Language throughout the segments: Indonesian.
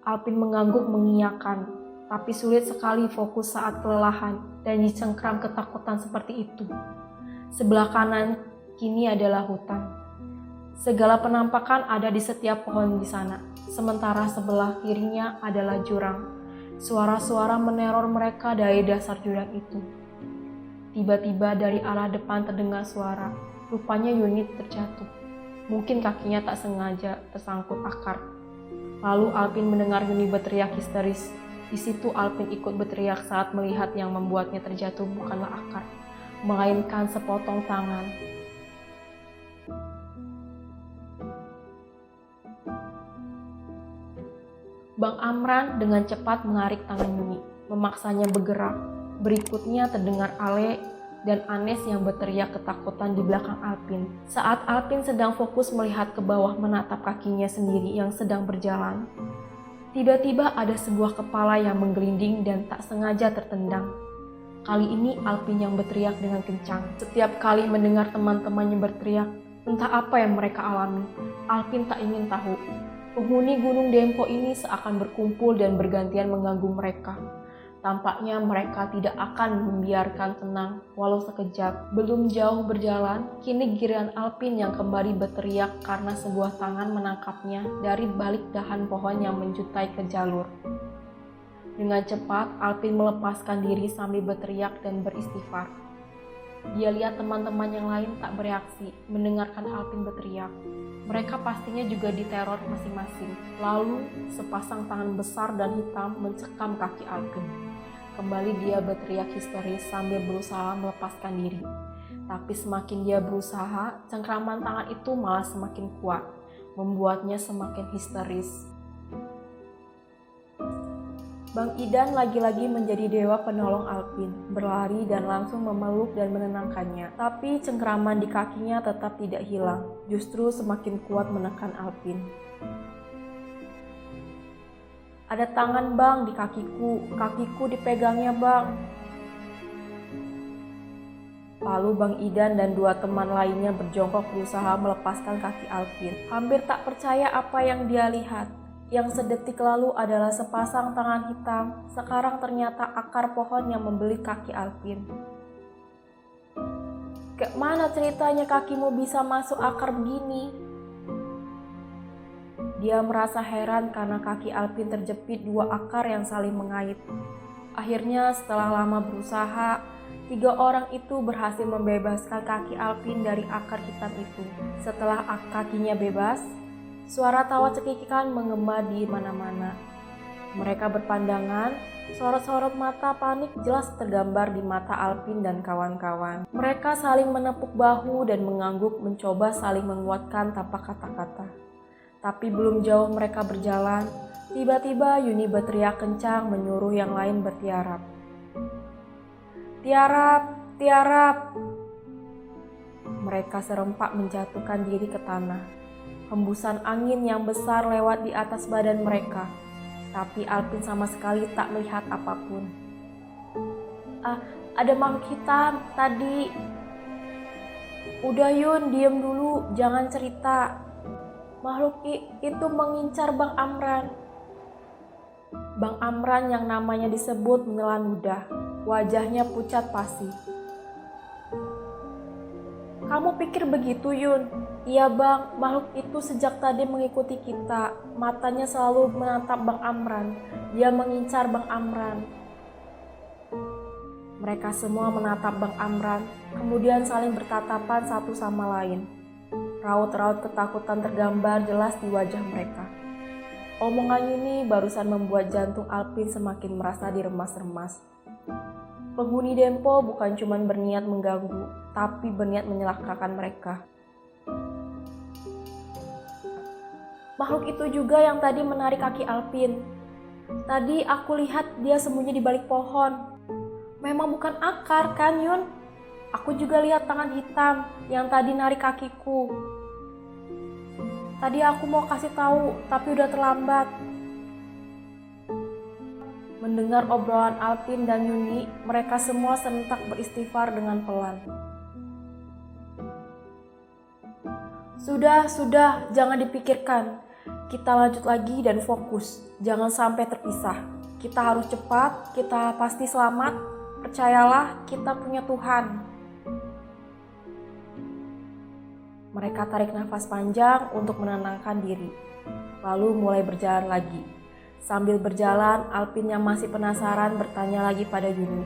Alpin mengangguk mengiyakan, tapi sulit sekali fokus saat kelelahan dan dicengkram ketakutan seperti itu. Sebelah kanan kini adalah hutan. Segala penampakan ada di setiap pohon di sana, sementara sebelah kirinya adalah jurang. Suara-suara meneror mereka dari dasar jurang itu. Tiba-tiba dari arah depan terdengar suara. Rupanya Yuni terjatuh. Mungkin kakinya tak sengaja tersangkut akar. Lalu Alpin mendengar Yuni berteriak histeris. Di situ Alpin ikut berteriak saat melihat yang membuatnya terjatuh bukanlah akar, melainkan sepotong tangan. Bang Amran dengan cepat menarik tangan Yuni, memaksanya bergerak. Berikutnya terdengar Ale dan Anes yang berteriak ketakutan di belakang Alpin. Saat Alpin sedang fokus melihat ke bawah menatap kakinya sendiri yang sedang berjalan, tiba-tiba ada sebuah kepala yang menggelinding dan tak sengaja tertendang. Kali ini Alpin yang berteriak dengan kencang. Setiap kali mendengar teman-temannya berteriak, entah apa yang mereka alami, Alpin tak ingin tahu. Penghuni Gunung Dempo ini seakan berkumpul dan bergantian mengganggu mereka. Tampaknya mereka tidak akan membiarkan tenang, walau sekejap. Belum jauh berjalan, kini giliran Alpin yang kembali berteriak karena sebuah tangan menangkapnya dari balik dahan pohon yang menjutai ke jalur. Dengan cepat, Alpin melepaskan diri sambil berteriak dan beristighfar. Dia lihat teman-teman yang lain tak bereaksi, mendengarkan Alpin berteriak. Mereka pastinya juga diteror masing-masing. Lalu, sepasang tangan besar dan hitam mencekam kaki Alpin. Kembali dia berteriak histeris sambil berusaha melepaskan diri. Tapi semakin dia berusaha, cengkraman tangan itu malah semakin kuat, membuatnya semakin histeris. Bang Idan lagi-lagi menjadi dewa penolong Alpin, berlari dan langsung memeluk dan menenangkannya. Tapi cengkraman di kakinya tetap tidak hilang, justru semakin kuat menekan Alpin. Ada tangan bang di kakiku dipegangnya bang. Lalu Bang Idan dan dua teman lainnya berjongkok berusaha melepaskan kaki Alpin. Hampir tak percaya apa yang dia lihat. Yang sedetik lalu adalah sepasang tangan hitam, sekarang ternyata akar pohon yang membelit kaki Alpin. Kemana ceritanya kakimu bisa masuk akar begini? Dia merasa heran karena kaki Alpin terjepit dua akar yang saling mengait. Akhirnya setelah lama berusaha, 3 orang itu berhasil membebaskan kaki Alpin dari akar hitam itu. Setelah kakinya bebas, suara tawa cekikikan menggema di mana-mana. Mereka berpandangan, sorot-sorot mata panik jelas tergambar di mata Alpin dan kawan-kawan. Mereka saling menepuk bahu dan mengangguk mencoba saling menguatkan tanpa kata-kata. Tapi belum jauh mereka berjalan, tiba-tiba Yuni berteriak kencang menyuruh yang lain bertiarap. Tiarap, tiarap. Mereka serempak menjatuhkan diri ke tanah. Hembusan angin yang besar lewat di atas badan mereka, tapi Alpin sama sekali tak melihat apapun. Ada makhluk hitam tadi. Udah Yun, diem dulu, jangan cerita. Makhluk itu mengincar Bang Amran. Bang Amran yang namanya disebut menelan ludah, wajahnya pucat pasi. Kamu pikir begitu Yun? Iya bang, makhluk itu sejak tadi mengikuti kita. Matanya selalu menatap Bang Amran. Dia mengincar Bang Amran. Mereka semua menatap Bang Amran, kemudian saling bertatapan satu sama lain. Raut-raut ketakutan tergambar jelas di wajah mereka. Omongan ini barusan membuat jantung Alpin semakin merasa diremas-remas. Penghuni Dempo bukan cuma berniat mengganggu, tapi berniat menyelakakan mereka. Makhluk itu juga yang tadi menarik kaki Alpin. Tadi aku lihat dia sembunyi di balik pohon. Memang bukan akar kan Yun? Aku juga lihat tangan hitam yang tadi narik kakiku. Tadi aku mau kasih tahu, tapi udah terlambat. Mendengar obrolan Alpin dan Yuni, mereka semua serentak beristighfar dengan pelan. Sudah, jangan dipikirkan. Kita lanjut lagi dan fokus, jangan sampai terpisah. Kita harus cepat, kita pasti selamat. Percayalah, kita punya Tuhan. Mereka tarik nafas panjang untuk menenangkan diri, lalu mulai berjalan lagi. Sambil berjalan, Alpin yang masih penasaran bertanya lagi pada Yuni.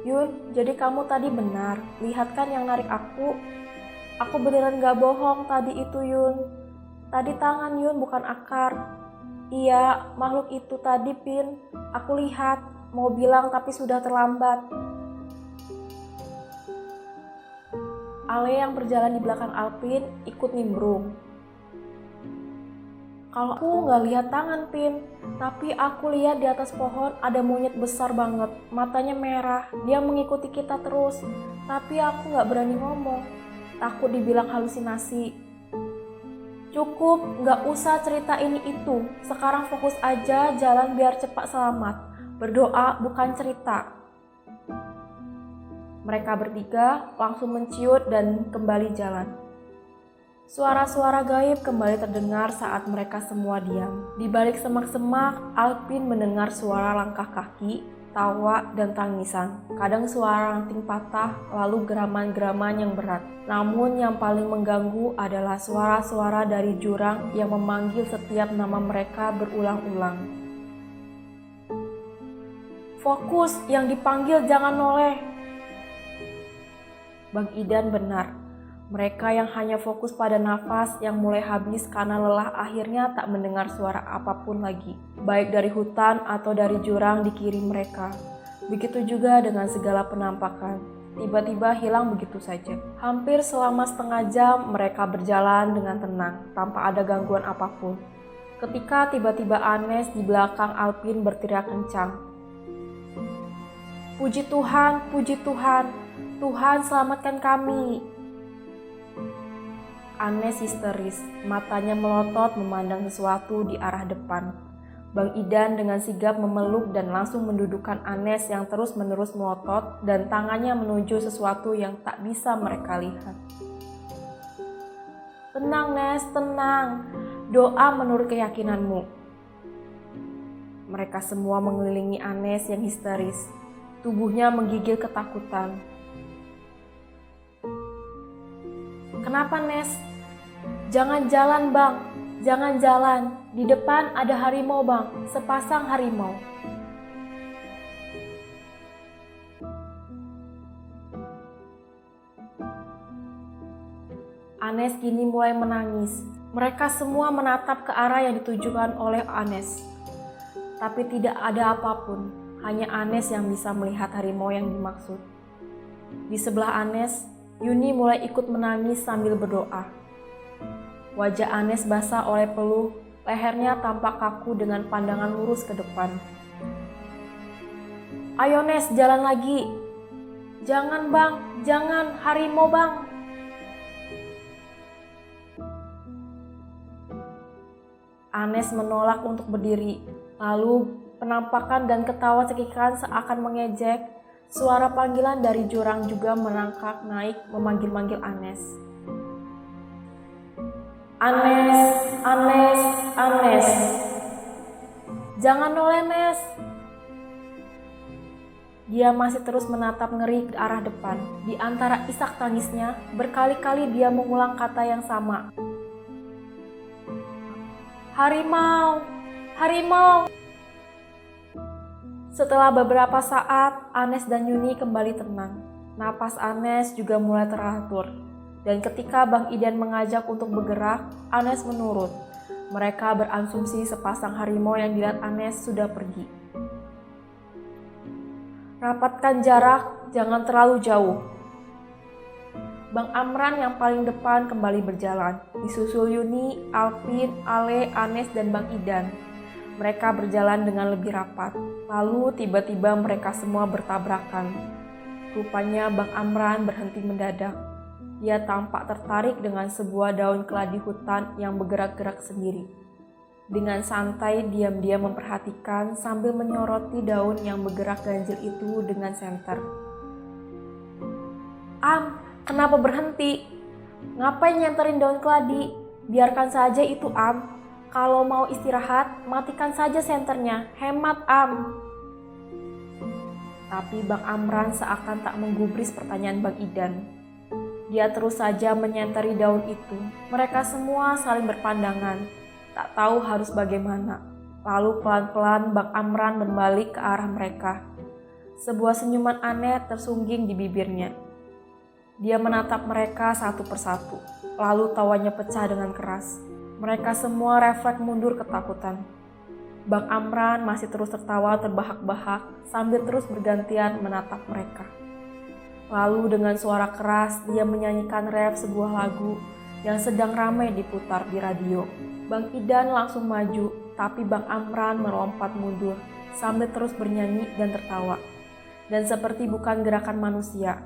Yun, jadi kamu tadi benar, lihat kan yang narik aku? Aku beneran gak bohong tadi itu Yun. Tadi tangan Yun, bukan akar. Iya, makhluk itu tadi Pin. Aku lihat, mau bilang tapi sudah terlambat. Ale yang berjalan di belakang Alpin ikut nimbrung. Kalau aku nggak lihat tangan Pin, tapi aku lihat di atas pohon ada monyet besar banget, matanya merah. Dia mengikuti kita terus, tapi aku nggak berani ngomong, takut dibilang halusinasi. Cukup, nggak usah cerita ini itu. Sekarang fokus aja jalan biar cepat selamat. Berdoa bukan cerita. Mereka bertiga langsung menciut dan kembali jalan. Suara-suara gaib kembali terdengar saat mereka semua diam. Di balik semak-semak, Alpin mendengar suara langkah kaki, tawa, dan tangisan. Kadang suara ranting patah, lalu geraman-geraman yang berat. Namun yang paling mengganggu adalah suara-suara dari jurang yang memanggil setiap nama mereka berulang-ulang. Fokus, yang dipanggil jangan noleh. Bang Idan benar. Mereka yang hanya fokus pada nafas yang mulai habis karena lelah akhirnya tak mendengar suara apapun lagi, baik dari hutan atau dari jurang di kiri mereka. Begitu juga dengan segala penampakan, tiba-tiba hilang begitu saja. Hampir selama setengah jam mereka berjalan dengan tenang, tanpa ada gangguan apapun. Ketika tiba-tiba Anes di belakang Alpin berteriak kencang. Puji Tuhan, puji Tuhan. Tuhan selamatkan kami. Anes histeris, matanya melotot memandang sesuatu di arah depan. Bang Idan dengan sigap memeluk dan langsung mendudukkan Anes yang terus-menerus melotot dan tangannya menuju sesuatu yang tak bisa mereka lihat. Tenang Nes, tenang. Doa menurut keyakinanmu. Mereka semua mengelilingi Anes yang histeris. Tubuhnya menggigil ketakutan. Kenapa Nes? Jangan jalan bang, jangan jalan. Di depan ada harimau bang, sepasang harimau. Anes kini mulai menangis. Mereka semua menatap ke arah yang ditujukan oleh Anes. Tapi tidak ada apapun, hanya Anes yang bisa melihat harimau yang dimaksud. Di sebelah Anes, Yuni mulai ikut menangis sambil berdoa. Wajah Anes basah oleh peluh, lehernya tampak kaku dengan pandangan lurus ke depan. Ayo Nes, jalan lagi. Jangan bang, jangan, harimau bang. Anes menolak untuk berdiri, lalu penampakan dan ketawa cekikan seakan mengejek. Suara panggilan dari jurang juga merangkak naik memanggil-manggil Anes. Anes, Anes, Anes. Jangan noleh Nes. Dia masih terus menatap ngeri ke arah depan. Di antara isak tangisnya, berkali-kali dia mengulang kata yang sama. Harimau, harimau. Setelah beberapa saat, Anes dan Yuni kembali tenang. Napas Anes juga mulai teratur. Dan ketika Bang Idan mengajak untuk bergerak, Anes menurut. Mereka berasumsi sepasang harimau yang dilihat Anes sudah pergi. Rapatkan jarak, jangan terlalu jauh. Bang Amran yang paling depan kembali berjalan. Disusul Yuni, Alpin, Ale, Anes, dan Bang Idan. Mereka berjalan dengan lebih rapat. Lalu tiba-tiba mereka semua bertabrakan. Rupanya Bang Amran berhenti mendadak. Dia tampak tertarik dengan sebuah daun keladi hutan yang bergerak-gerak sendiri. Dengan santai diam-diam memperhatikan sambil menyoroti daun yang bergerak ganjil itu dengan senter. Kenapa berhenti? Ngapain nyenterin daun keladi? Biarkan saja itu, Am. Kalau mau istirahat, matikan saja senternya. Hemat, Am. Tapi Bang Amran seakan tak menggubris pertanyaan Bang Idan. Dia terus saja menyenteri daun itu. Mereka semua saling berpandangan, tak tahu harus bagaimana. Lalu pelan-pelan Bang Amran berbalik ke arah mereka. Sebuah senyuman aneh tersungging di bibirnya. Dia menatap mereka satu persatu, lalu tawanya pecah dengan keras. Mereka semua refleks mundur ketakutan. Bang Amran masih terus tertawa terbahak-bahak sambil terus bergantian menatap mereka. Lalu dengan suara keras dia menyanyikan ref sebuah lagu yang sedang ramai diputar di radio. Bang Idan langsung maju, tapi Bang Amran melompat mundur sambil terus bernyanyi dan tertawa. Dan seperti bukan gerakan manusia,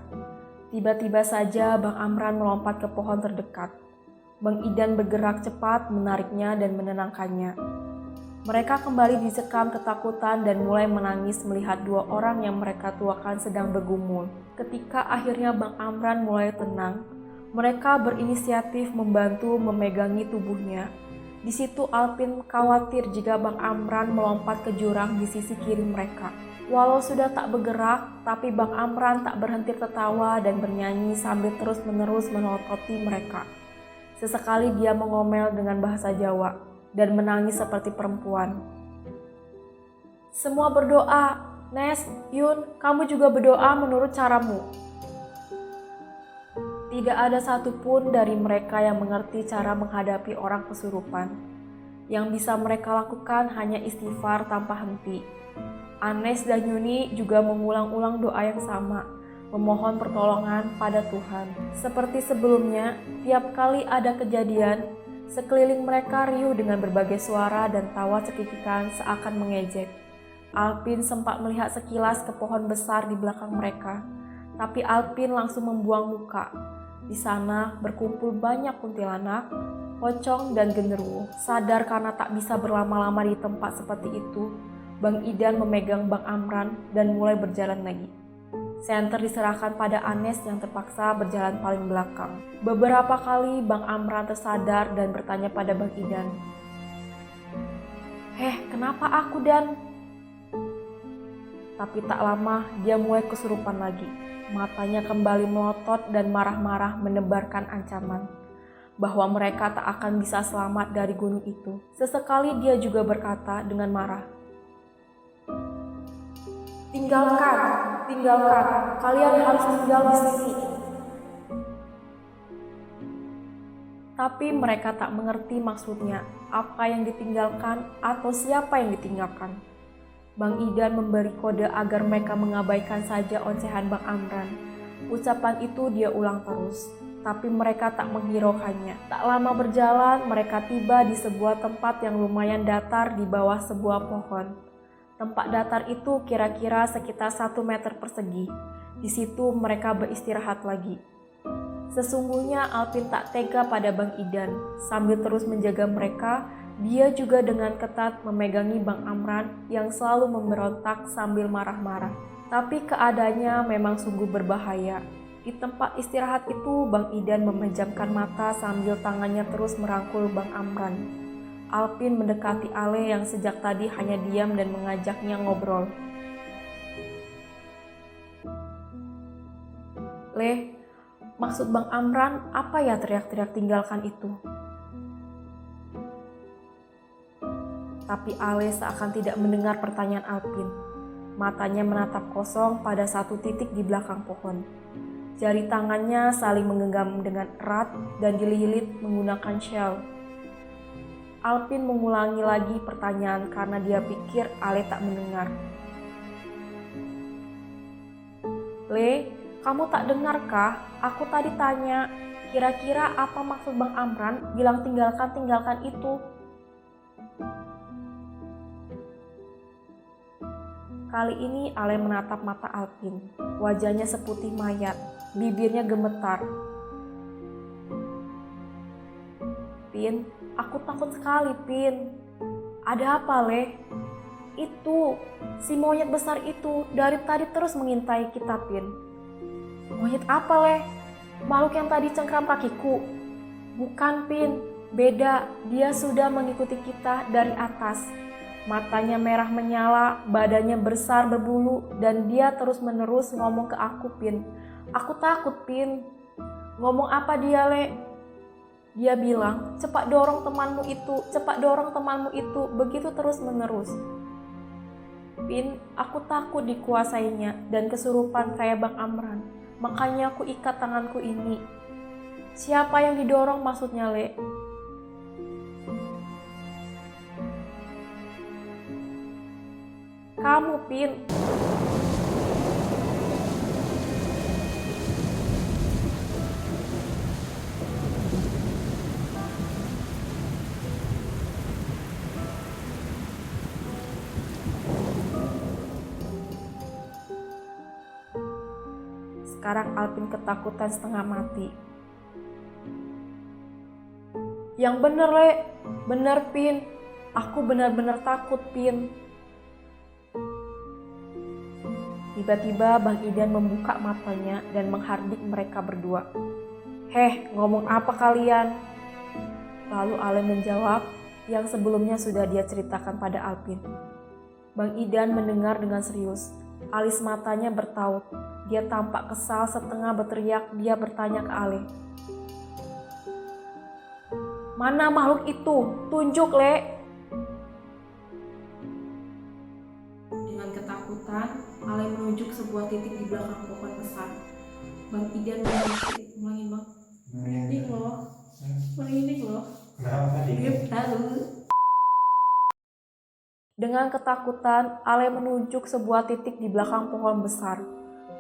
tiba-tiba saja Bang Amran melompat ke pohon terdekat. Bang Idan bergerak cepat menariknya dan menenangkannya. Mereka kembali disekam ketakutan dan mulai menangis melihat dua orang yang mereka tuakan sedang bergumul. Ketika akhirnya Bang Amran mulai tenang, mereka berinisiatif membantu memegangi tubuhnya. Di situ Alpin khawatir jika Bang Amran melompat ke jurang di sisi kiri mereka. Walau sudah tak bergerak, tapi Bang Amran tak berhenti tertawa dan bernyanyi sambil terus-menerus melototi mereka. Sesekali dia mengomel dengan bahasa Jawa dan menangis seperti perempuan. Semua berdoa, Nes, Yun, kamu juga berdoa menurut caramu. Tidak ada satupun dari mereka yang mengerti cara menghadapi orang kesurupan. Yang bisa mereka lakukan hanya istighfar tanpa henti. Anes dan Yuni juga mengulang-ulang doa yang sama, memohon pertolongan pada Tuhan. Seperti sebelumnya, tiap kali ada kejadian, sekeliling mereka riuh dengan berbagai suara dan tawa cekikikan seakan mengejek. Alpin sempat melihat sekilas ke pohon besar di belakang mereka, tapi Alpin langsung membuang muka. Di sana berkumpul banyak kuntilanak, pocong, dan genderuwo. Sadar karena tak bisa berlama-lama di tempat seperti itu, Bang Idan memegang Bang Amran dan mulai berjalan lagi. Senter diserahkan pada Anes yang terpaksa berjalan paling belakang. Beberapa kali Bang Amran tersadar dan bertanya pada Bang Idan. Kenapa aku, Dan? Tapi tak lama dia mulai kesurupan lagi. Matanya kembali melotot dan marah-marah menebarkan ancaman bahwa mereka tak akan bisa selamat dari gunung itu. Sesekali dia juga berkata dengan marah, Tinggalkan, kalian harus tinggal di sini. Tapi mereka tak mengerti maksudnya, apa yang ditinggalkan atau siapa yang ditinggalkan. Bang Idan memberi kode agar mereka mengabaikan saja ocehan Bang Amran. Ucapan itu dia ulang terus, tapi mereka tak menghiraukannya. Tak lama berjalan, mereka tiba di sebuah tempat yang lumayan datar di bawah sebuah pohon. Tempat datar itu kira-kira sekitar 1 meter persegi. Di situ mereka beristirahat lagi. Sesungguhnya Alpin tak tega pada Bang Idan. Sambil terus menjaga mereka, dia juga dengan ketat memegangi Bang Amran yang selalu memberontak sambil marah-marah. Tapi keadaannya memang sungguh berbahaya. Di tempat istirahat itu, Bang Idan memejamkan mata sambil tangannya terus merangkul Bang Amran. Alpin mendekati Ale yang sejak tadi hanya diam dan mengajaknya ngobrol. Le, maksud Bang Amran apa ya teriak-teriak tinggalkan itu? Tapi Ale seakan tidak mendengar pertanyaan Alpin. Matanya menatap kosong pada satu titik di belakang pohon. Jari tangannya saling menggenggam dengan erat dan dililit menggunakan shell. Alpin mengulangi lagi pertanyaan karena dia pikir Ale tak mendengar. Le, kamu tak dengarkah? Aku tadi tanya, kira-kira apa maksud Bang Amran bilang tinggalkan itu? Kali ini Ale menatap mata Alpin. Wajahnya seputih mayat, bibirnya gemetar. Pin, aku takut sekali, Pin. Ada apa, Le? Itu, si monyet besar itu dari tadi terus mengintai kita, Pin. Monyet apa, Le? Makhluk yang tadi cengkram kakiku. Bukan, Pin. Beda, dia sudah mengikuti kita dari atas. Matanya merah menyala, badannya besar berbulu, dan dia terus-menerus ngomong ke aku, Pin. Aku takut, Pin. Ngomong apa dia, Le? Dia bilang, cepat dorong temanmu itu, begitu terus-menerus. Pin, aku takut dikuasainya dan kesurupan kayak Bang Amran. Makanya aku ikat tanganku ini. Siapa yang didorong maksudnya, Le? Kamu, Pin. Sekarang Alpin ketakutan setengah mati. Yang bener, Le. Bener, Pin. Aku benar-benar takut, Pin. Tiba-tiba Bang Idan membuka matanya dan menghardik mereka berdua. Heh, ngomong apa kalian? Lalu Ale menjawab yang sebelumnya sudah dia ceritakan pada Alpin. Bang Idan mendengar dengan serius. Alis matanya bertaut. Dia tampak kesal, setengah berteriak. Dia bertanya ke Ale. Mana makhluk itu? Tunjuk, Le. Dengan ketakutan, Ale menunjuk sebuah titik di belakang pohon besar. Bang Idan mulai Bang. Merinding loh. Kenapa tadi? Dengan ketakutan, Ale menunjuk sebuah titik di belakang pohon besar.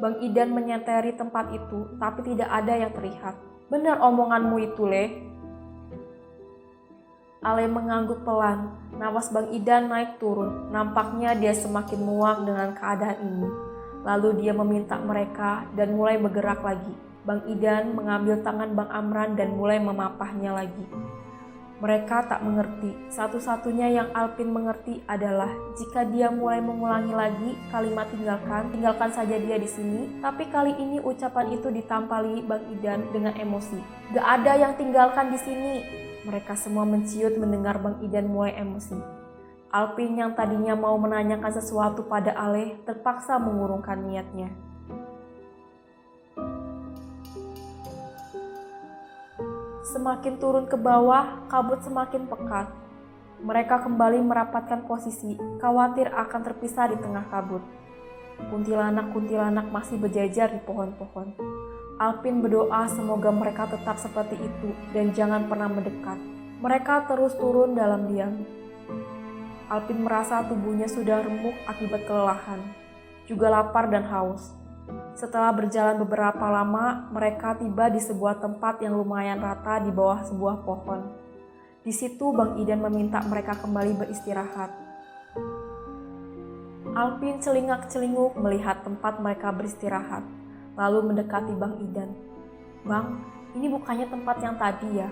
Bang Idan menyenteri tempat itu, tapi tidak ada yang terlihat. Benar omonganmu itu, Le. Ale mengangguk pelan. Napas Bang Idan naik turun. Nampaknya dia semakin muak dengan keadaan ini. Lalu dia meminta mereka dan mulai bergerak lagi. Bang Idan mengambil tangan Bang Amran dan mulai memapahnya lagi. Mereka tak mengerti. Satu-satunya yang Alpin mengerti adalah jika dia mulai mengulangi lagi kalimat tinggalkan saja dia di sini. Tapi kali ini ucapan itu ditampali Bang Idan dengan emosi. Gak ada yang tinggalkan di sini. Mereka semua menciut mendengar Bang Idan mulai emosi. Alpin yang tadinya mau menanyakan sesuatu pada Ale terpaksa mengurungkan niatnya. Semakin turun ke bawah, kabut semakin pekat. Mereka kembali merapatkan posisi, khawatir akan terpisah di tengah kabut. Kuntilanak-kuntilanak masih berjajar di pohon-pohon. Alpin berdoa semoga mereka tetap seperti itu dan jangan pernah mendekat. Mereka terus turun dalam diam. Alpin merasa tubuhnya sudah remuk akibat kelelahan, juga lapar dan haus. Setelah berjalan beberapa lama, mereka tiba di sebuah tempat yang lumayan rata di bawah sebuah pohon. Di situ Bang Idan meminta mereka kembali beristirahat. Alpin celingak-celinguk melihat tempat mereka beristirahat, lalu mendekati Bang Idan. Bang, ini bukannya tempat yang tadi ya?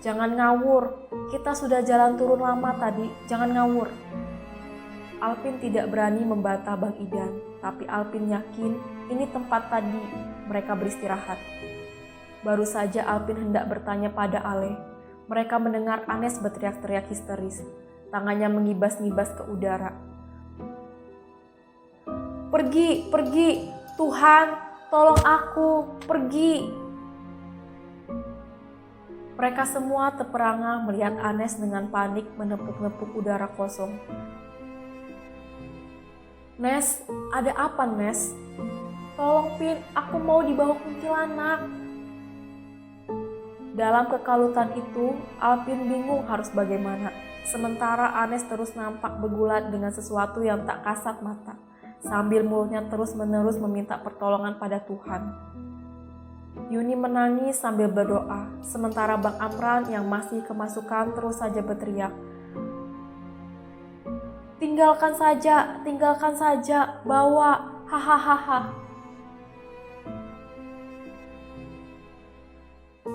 Jangan ngawur, kita sudah jalan turun lama tadi, jangan ngawur. Alpin tidak berani membantah Bang Idan, tapi Alpin yakin ini tempat tadi mereka beristirahat. Baru saja Alpin hendak bertanya pada Ale, mereka mendengar Anes berteriak-teriak histeris. Tangannya mengibas-ngibas ke udara. Pergi, pergi, Tuhan, tolong aku, pergi. Mereka semua terperangah melihat Anes dengan panik menepuk-nepuk udara kosong. Nes, ada apa, Nes? Tolong, Pin, aku mau dibawa kuntilanak. Dalam kekalutan itu, Alpin bingung harus bagaimana. Sementara Anes terus nampak bergulat dengan sesuatu yang tak kasat mata, sambil mulutnya terus-menerus meminta pertolongan pada Tuhan. Yuni menangis sambil berdoa, sementara Bang Amran yang masih kemasukan terus saja berteriak, tinggalkan saja, bawa, hahaha.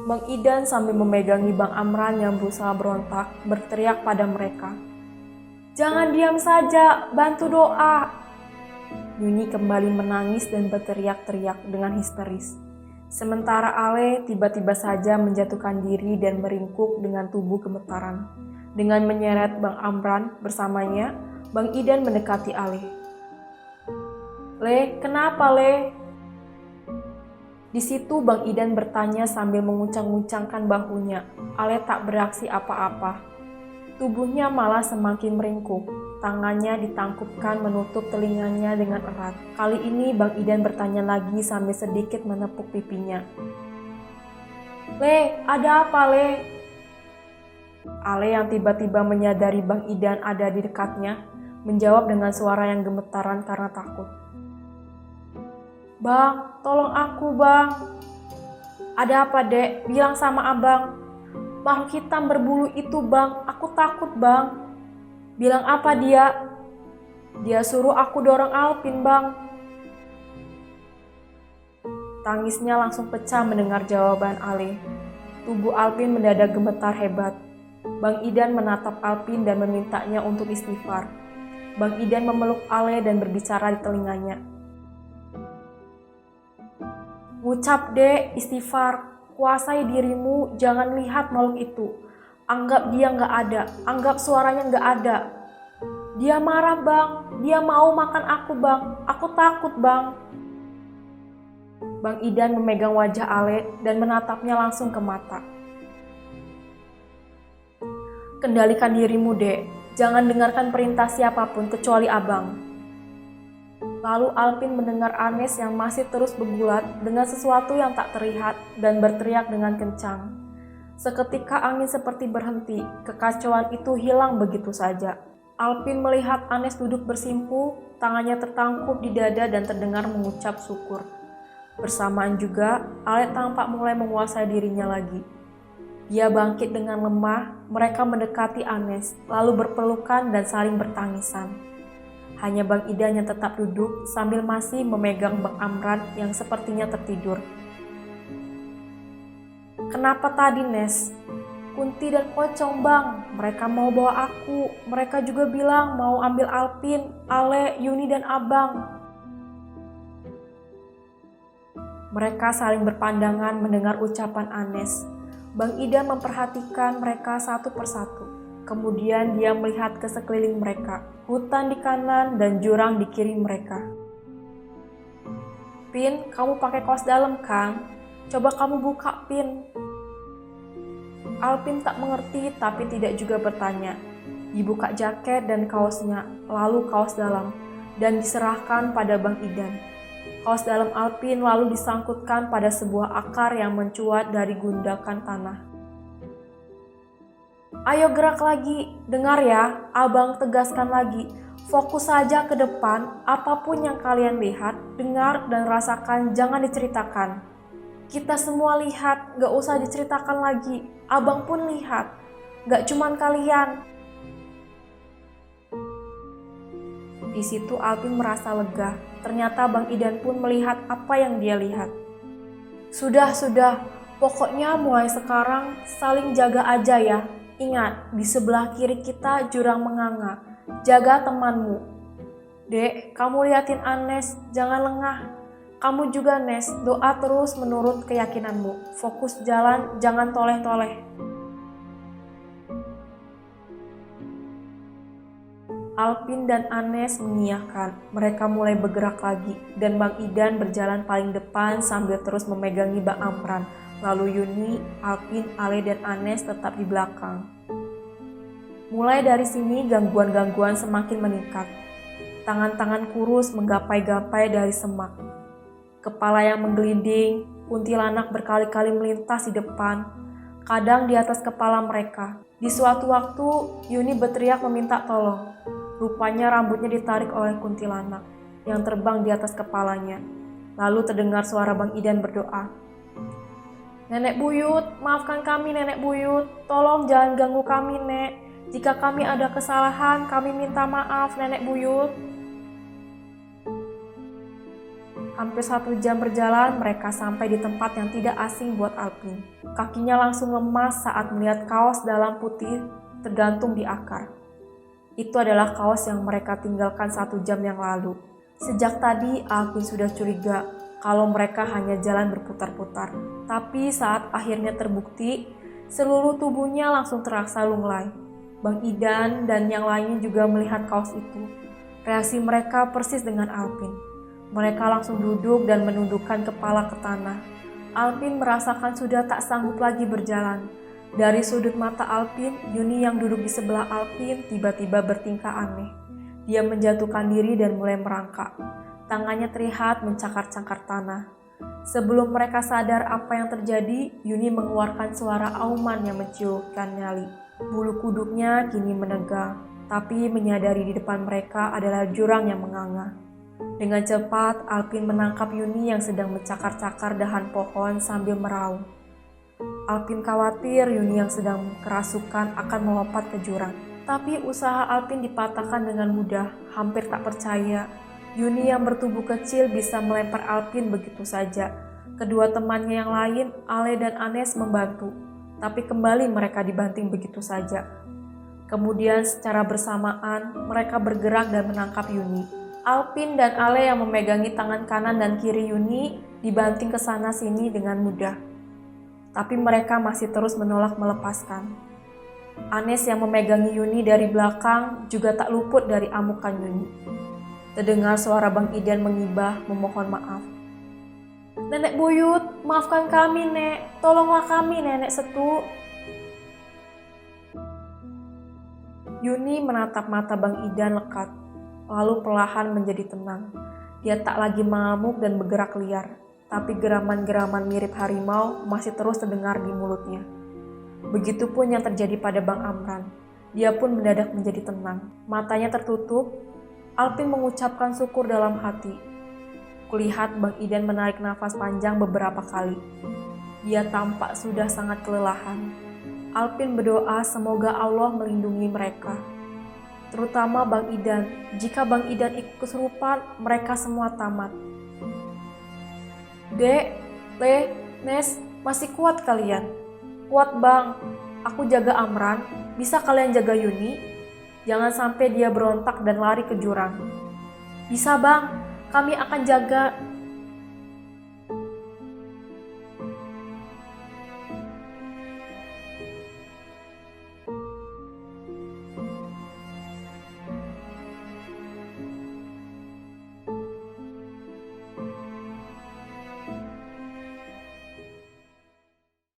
Bang Idan sambil memegangi Bang Amran yang berusaha berontak, berteriak pada mereka. Jangan diam saja, bantu doa. Yuni kembali menangis dan berteriak-teriak dengan histeris. Sementara Ale tiba-tiba saja menjatuhkan diri dan meringkuk dengan tubuh gemetaran. Dengan menyeret Bang Amran bersamanya, Bang Idan mendekati Ale. "Le, kenapa Le?" Di situ Bang Idan bertanya sambil menguncang-uncangkan bahunya. Ale tak bereaksi apa-apa. Tubuhnya malah semakin meringkuk. Tangannya ditangkupkan menutup telinganya dengan erat. Kali ini Bang Idan bertanya lagi sambil sedikit menepuk pipinya. "Le, ada apa Le?" Ale yang tiba-tiba menyadari Bang Idan ada di dekatnya, menjawab dengan suara yang gemetaran karena takut. "Bang, tolong aku Bang." "Ada apa Dek? Bilang sama Abang." "Makhluk hitam berbulu itu Bang, aku takut Bang." "Bilang apa dia?" "Dia suruh aku dorong Alpin Bang." Tangisnya langsung pecah mendengar jawaban Ale. Tubuh Alpin mendadak gemetar hebat. Bang Idan menatap Alpin dan memintanya untuk istighfar. Bang Idan memeluk Ale dan berbicara di telinganya. "Ngucap Dek, istighfar. Kuasai dirimu, jangan lihat makhluk itu. Anggap dia nggak ada, anggap suaranya nggak ada. Dia marah Bang, dia mau makan aku Bang, aku takut Bang." Bang Idan memegang wajah Ale dan menatapnya langsung ke mata. "Kendalikan dirimu Dek, jangan dengarkan perintah siapapun kecuali Abang." Lalu Alpin mendengar Anes yang masih terus bergulat dengan sesuatu yang tak terlihat dan berteriak dengan kencang. Seketika angin seperti berhenti, kekacauan itu hilang begitu saja. Alpin melihat Anes duduk bersimpuh, tangannya tertangkup di dada dan terdengar mengucap syukur. Bersamaan juga, Ale tampak mulai menguasai dirinya lagi. Dia bangkit dengan lemah, mereka mendekati Anes, lalu berpelukan dan saling bertangisan. Hanya Bang Idan yang tetap duduk sambil masih memegang Bang Amran yang sepertinya tertidur. "Kenapa tadi, Nes?" "Kunti dan Pocong Bang, mereka mau bawa aku. Mereka juga bilang mau ambil Alpin, Ale, Yuni dan Abang." Mereka saling berpandangan mendengar ucapan Anes. Bang Idan memperhatikan mereka satu persatu. Kemudian dia melihat ke sekeliling mereka, hutan di kanan dan jurang di kiri mereka. "Pin, kamu pakai kaos dalam kan? Coba kamu buka, Pin." Alpin tak mengerti tapi tidak juga bertanya. Dibuka jaket dan kaosnya, lalu kaos dalam, dan diserahkan pada Bang Idan. Kaos dalam Alpin lalu disangkutkan pada sebuah akar yang mencuat dari gundakan tanah. "Ayo gerak lagi, dengar ya, Abang tegaskan lagi. Fokus saja ke depan, apapun yang kalian lihat, dengar dan rasakan jangan diceritakan. Kita semua lihat, gak usah diceritakan lagi. Abang pun lihat, gak cuman kalian." Di situ Alpin merasa lega. Ternyata Bang Idan pun melihat apa yang dia lihat. Sudah. Pokoknya mulai sekarang saling jaga aja ya. Ingat, di sebelah kiri kita jurang menganga. Jaga temanmu. Dek, kamu liatin Anes, jangan lengah. Kamu juga Nes, doa terus menurut keyakinanmu. Fokus jalan, jangan toleh-toleh. Alpin dan Anes mengiyakan. Mereka mulai bergerak lagi, dan Bang Idan berjalan paling depan sambil terus memegangi Bang Amran. Lalu Yuni, Alpin, Ale, dan Anes tetap di belakang. Mulai dari sini gangguan-gangguan semakin meningkat. Tangan-tangan kurus menggapai-gapai dari semak. Kepala yang menggelinding, kuntilanak berkali-kali melintas di depan, kadang di atas kepala mereka. Di suatu waktu, Yuni berteriak meminta tolong. Rupanya rambutnya ditarik oleh kuntilanak yang terbang di atas kepalanya. Lalu terdengar suara Bang Idan berdoa. "Nenek buyut, maafkan kami Nenek buyut. Tolong jangan ganggu kami Nek. Jika kami ada kesalahan, kami minta maaf Nenek buyut." Hampir 1 jam berjalan, mereka sampai di tempat yang tidak asing buat Alpin. Kakinya langsung lemas saat melihat kaos dalam putih tergantung di akar. Itu adalah kaos yang mereka tinggalkan 1 jam yang lalu. Sejak tadi Alpin sudah curiga. kalau mereka hanya jalan berputar-putar. Tapi saat akhirnya terbukti, seluruh tubuhnya langsung terasa lunglai. Bang Idan dan yang lainnya juga melihat kaos itu. Reaksi mereka persis dengan Alpin. Mereka langsung duduk dan menundukkan kepala ke tanah. Alpin merasakan sudah tak sanggup lagi berjalan. Dari sudut mata Alpin, Yuni yang duduk di sebelah Alpin tiba-tiba bertingkah aneh. Dia menjatuhkan diri dan mulai merangkak. Tangannya terlihat mencakar-cakar tanah. Sebelum mereka sadar apa yang terjadi, Yuni mengeluarkan suara auman yang menciutkan nyali. Bulu kuduknya kini menegang, tapi menyadari di depan mereka adalah jurang yang menganga. Dengan cepat, Alpin menangkap Yuni yang sedang mencakar-cakar dahan pohon sambil meraung. Alpin khawatir Yuni yang sedang kerasukan akan melompat ke jurang. Tapi usaha Alpin dipatahkan dengan mudah, hampir tak percaya. Yuni yang bertubuh kecil bisa melempar Alpin begitu saja. Kedua temannya yang lain, Ale dan Anes, membantu. Tapi kembali mereka dibanting begitu saja. Kemudian secara bersamaan mereka bergerak dan menangkap Yuni. Alpin dan Ale yang memegangi tangan kanan dan kiri Yuni dibanting ke sana sini dengan mudah. Tapi mereka masih terus menolak melepaskan. Anes yang memegangi Yuni dari belakang juga tak luput dari amukan Yuni. Terdengar suara Bang Idan mengibah memohon maaf. "Nenek buyut, maafkan kami, Nek. Tolonglah kami, Nenek Setu." Yuni menatap mata Bang Idan lekat, lalu perlahan menjadi tenang. Dia tak lagi mengamuk dan bergerak liar, tapi geraman-geraman mirip harimau masih terus terdengar di mulutnya. Begitupun yang terjadi pada Bang Amran. Dia pun mendadak menjadi tenang. Matanya tertutup. Alpin mengucapkan syukur dalam hati. Kulihat Bang Idan menarik nafas panjang beberapa kali. Dia tampak sudah sangat kelelahan. Alpin berdoa semoga Allah melindungi mereka. Terutama Bang Idan. Jika Bang Idan ikut kesurupan, mereka semua tamat. "Dek, Le, Nes, masih kuat kalian?" "Kuat Bang, aku jaga Amran. Bisa kalian jaga Yuni? Jangan sampai dia berontak dan lari ke jurang." "Bisa Bang, kami akan jaga."